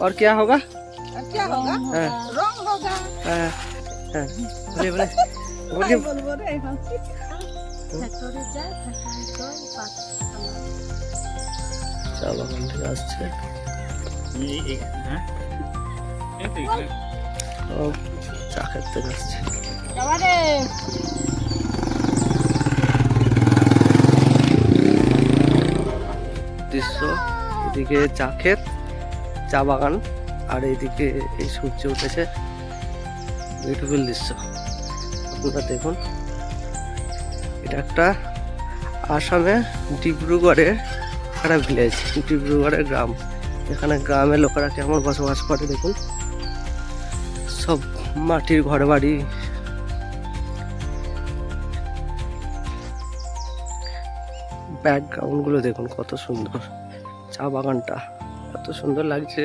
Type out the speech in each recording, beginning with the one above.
और क्या होगा? क्या होगा? रंग होगा। बोलिए बोलिए बोलिए। बोलबो रे ফ্যাক্টরি যায় ফ্যাক্টরি জল পাত চা বাগান থেকে আসছে ও চা খেতে আসছে। যাবারে দৃশ্য এদিকে চা ক্ষেত, চা বাগান, আর এইদিকে এই সূর্য উঠেছে। বিউটিফুল দৃশ্য আপনারা দেখুন। এটা একটা আসামে ডিব্রুগড়ের একটা ভিলেজ, ডিব্রুগড়ের গ্রাম। এখানে গ্রামের লোকেরা কেমন বসবাস করে দেখুন। সব মাটির ঘর বাড়ি, ব্যাকগ্রাউন্ড গুলো দেখুন কত সুন্দর। চা বাগানটা এত সুন্দর লাগছে।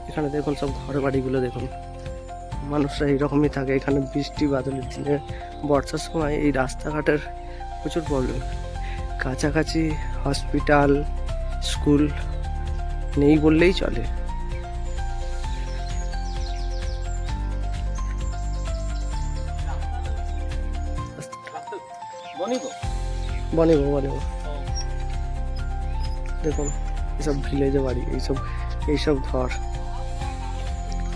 এখানে দেখুন সব ঘর বাড়িগুলো দেখুন। মানুষরা এইরকমই থাকে এখানে। বৃষ্টি বাদলের দিনে, বর্ষার সময় এই রাস্তাঘাটের প্রচুর প্রবলেম। কাছাকাছি হসপিটাল, স্কুল নেই বললেই চলে। বনিব দেখুন এইসব ভিলেজে বাড়ি, এইসব ঘর,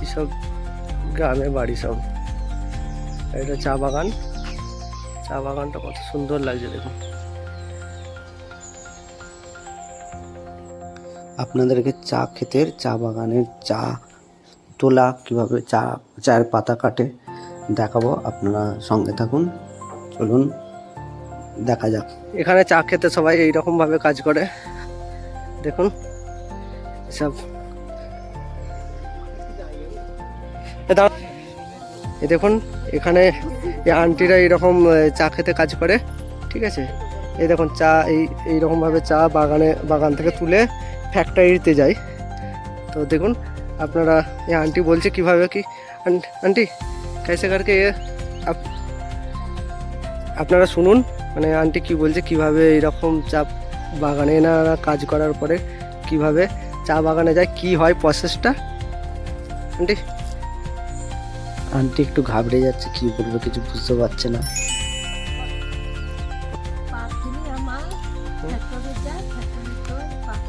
এইসব গ্রামে বাড়ি সব। এটা চা বাগান। চা বাগানটা কত সুন্দর লাগছে দেখুন। আপনাদেরকে চা ক্ষেতের, চা বাগানের চা তোলা, কীভাবে চায়ের পাতা কাটে দেখাবো। আপনারা সঙ্গে থাকুন, চলুন দেখা যাক। এখানে চা খেতে সবাই এইরকম ভাবে কাজ করে দেখুন। সব এই দেখুন এখানে এই আন্টিরা এইরকম চা খেতে কাজ করে, ঠিক আছে। এই দেখুন চা এইরকম ভাবে চা বাগান থেকে তুলে ফ্যাক্টরিতে যায়। তো দেখুন আপনারা, এই আন্টি বলছে কিভাবে কি। আন্টি कैसे करके ये আপনারা শুনুন, মানে আন্টি কি বলছে, কিভাবে এইরকম চা বাগানে এনারা কাজ করার পরে কিভাবে চা বাগানে যায়, কি হয় প্রসেসটা। আন্টি আন্টি একটু ঘাবড়ে যাচ্ছে, কি বলবো কিছু বুঝতে পারছে না। পাত কিনে আমার ফ্যাক্টরি যায় ফ্যাক্টরি জল পাত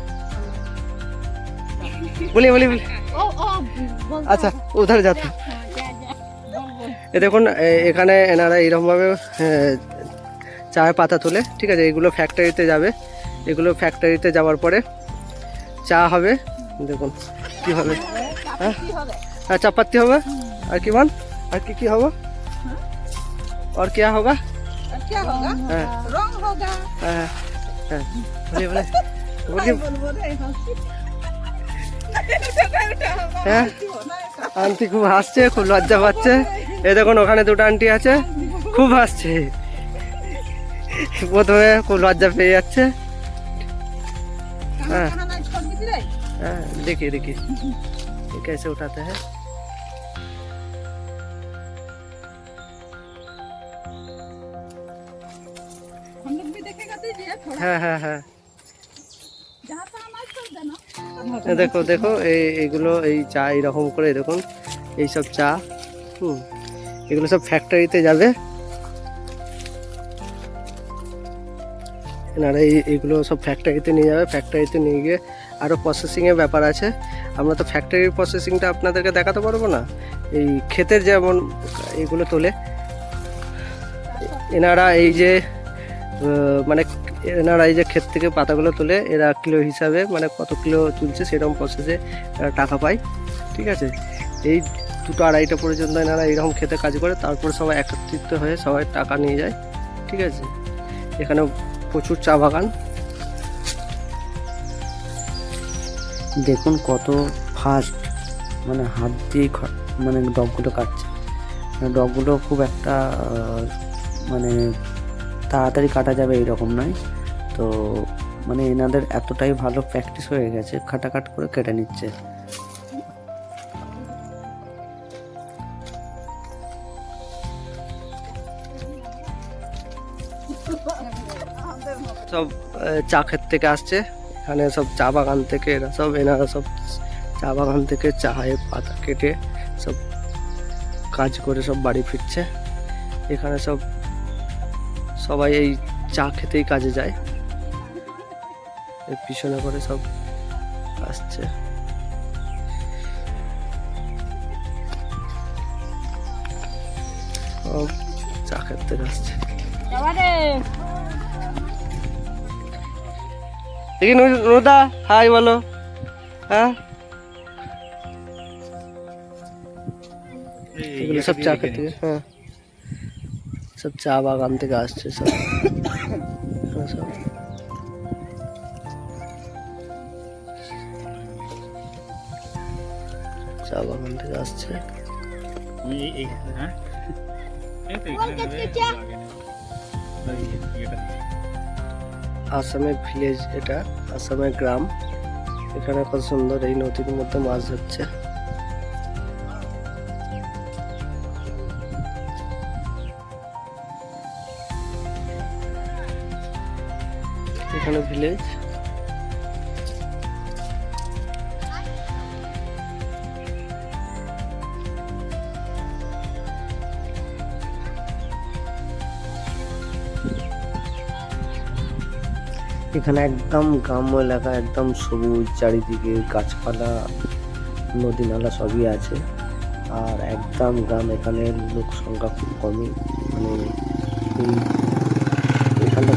বলি বলি বলি। ও আচ্ছা উধার যাতে। এ দেখুন এখানে এনারা এইরকমভাবে চায়ের পাতা তোলে, ঠিক আছে। এগুলো ফ্যাক্টরিতে যাবে। এগুলো ফ্যাক্টরিতে যাওয়ার পরে চা হবে। দেখুন কি হবে। হ্যাঁ চাপাতি হবে। আর কি মান, আর কি হবে, और क्या होगा? क्या होगा? হ্যাঁ रंग होगा। হ্যাঁ হ্যাঁ বলি বলি বলি। बोलबो रे হ্যাঁ আন্টি খুব হাসছে, খুব লজ্জা পাচ্ছে। এই দেখুন ওখানে দুটো আন্টি আছে, খুব হাসছে। প্রথমে খুব লজ্জা পেয়ে যাচ্ছে। हाँ हाँ देखिए देखिए ये कैसे उठाते हैं। हम लोग भी देखेगा दीजिए थोड़ा। हाँ हाँ हाँ जहाँ पर हमारे कर देना। দেখো দেখো এইগুলো এই চা এইরকম করে দেখুন এইসব চা এগুলো সব ফ্যাক্টরিতে যাবে। এনারা এইগুলো সব ফ্যাক্টরিতে নিয়ে যাবে। ফ্যাক্টরিতে নিয়ে গিয়ে আরও প্রসেসিংয়ের ব্যাপার আছে। আমরা তো ফ্যাক্টরির প্রসেসিংটা আপনাদেরকে দেখাতে পারবো না। এই ক্ষেতের যেমন এইগুলো তোলে এনারা, এই যে মানে এনারা এই যে ক্ষেত থেকে পাতাগুলো তোলে, এরা কিলো হিসাবে মানে কত কিলো তুলছে সেরকম প্রসেসে টাকা পায়, ঠিক আছে। এই 2টা-2:30টা পর্যন্ত এনারা এইরকম খেতে কাজ করে, তারপর সবাই একত্রিত হয়ে সবাই টাকা নিয়ে যায়, ঠিক আছে। এখানে প্রচুর চা বাগান। দেখুন কত ফাস্ট, মানে হাত দিয়ে মানে ডগগুলো কাটছে। ডগগুলো খুব একটা মানে তাড়াতাড়ি কাটা যাবে এইরকম নয়। তো মানে এনাদের এতটাই ভালো প্র্যাকটিস হয়ে গেছে, খাটাখাট করে কেটে নিচ্ছে। সব চা ক্ষেত থেকে আসছে। এখানে সব চা বাগান থেকে এনারা সব চা বাগান থেকে চায়ের পাতা কেটে সব কাজ করে সব বাড়ি ফিরছে। এখানে সবাই এই চা খেতেই কাজে যায়। এর পিছনে করে সব আসছে। সব চা খেতে আসছে। দেখি নুদা হাই বলো। হ্যাঁ, এগুলো সব চা খেতে, হ্যাঁ সব চা বাগান থেকে আসছে সব। সব চা বাগান থেকে আসছে। আসামের ভিলেজ, এটা আসামের গ্রাম। এখানে কত সুন্দর এই নদীর মধ্যে মাছ ধরছে। এখানে ভিলেজ। এখানে একদম গ্রাম্য এলাকা, একদম সবুজ, চারিদিকে গাছপালা, নদী নালা সবই আছে। আর একদম গ্রাম, এখানে লোক সংখ্যা খুব কমই। মানে এখানটা